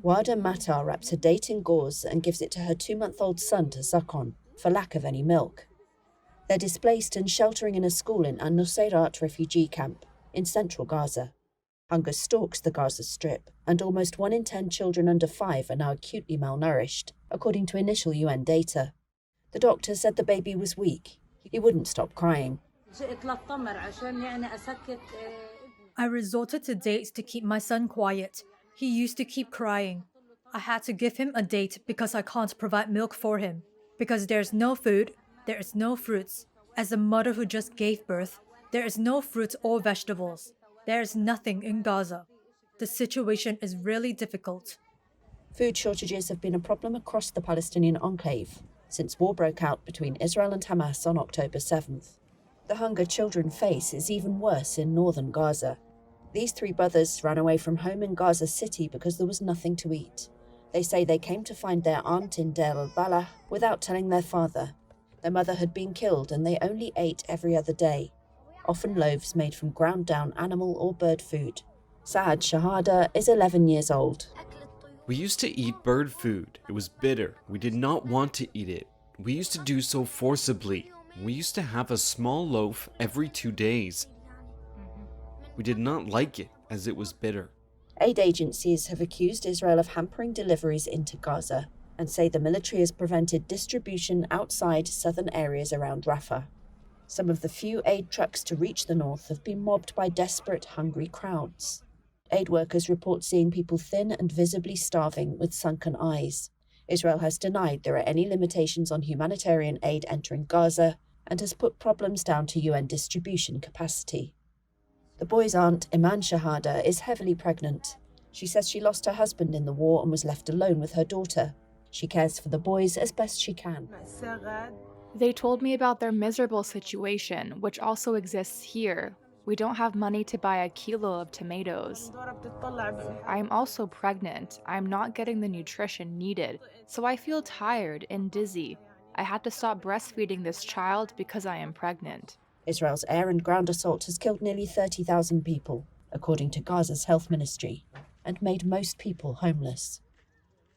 Wada Matar wraps her date in gauze and gives it to her 2-month-old son to suck on, for lack of any milk. They're displaced and sheltering in a school in An-Nusayrat refugee camp in central Gaza. Hunger stalks the Gaza Strip, and almost 1 in 10 children under 5 are now acutely malnourished, according to initial UN data. The doctor said the baby was weak. He wouldn't stop crying. I resorted to dates to keep my son quiet. He used to keep crying. I had to give him a date because I can't provide milk for him. Because there's no food, there is no fruits. As a mother who just gave birth, there is no fruits or vegetables. There is nothing in Gaza. The situation is really difficult. Food shortages have been a problem across the Palestinian enclave since war broke out between Israel and Hamas on October 7th. The hunger children face is even worse in northern Gaza. These 3 brothers ran away from home in Gaza City because there was nothing to eat. They say they came to find their aunt in Deir al-Balah without telling their father. Their mother had been killed and they only ate every other day, often loaves made from ground down animal or bird food. Saad Shehada is 11 years old. We used to eat bird food. It was bitter. We did not want to eat it. We used to do so forcibly. We used to have a small loaf every 2 days. We did not like it as it was bitter. Aid agencies have accused Israel of hampering deliveries into Gaza and say the military has prevented distribution outside southern areas around Rafah. Some of the few aid trucks to reach the north have been mobbed by desperate, hungry crowds. Aid workers report seeing people thin and visibly starving with sunken eyes. Israel has denied there are any limitations on humanitarian aid entering Gaza and has put problems down to UN distribution capacity. The boy's aunt, Iman Shehada, is heavily pregnant. She says she lost her husband in the war and was left alone with her daughter. She cares for the boys as best she can. They told me about their miserable situation, which also exists here. We don't have money to buy a kilo of tomatoes. I'm also pregnant. I'm not getting the nutrition needed, so I feel tired and dizzy. I had to stop breastfeeding this child because I am pregnant. Israel's air and ground assault has killed nearly 30,000 people, according to Gaza's health ministry, and made most people homeless.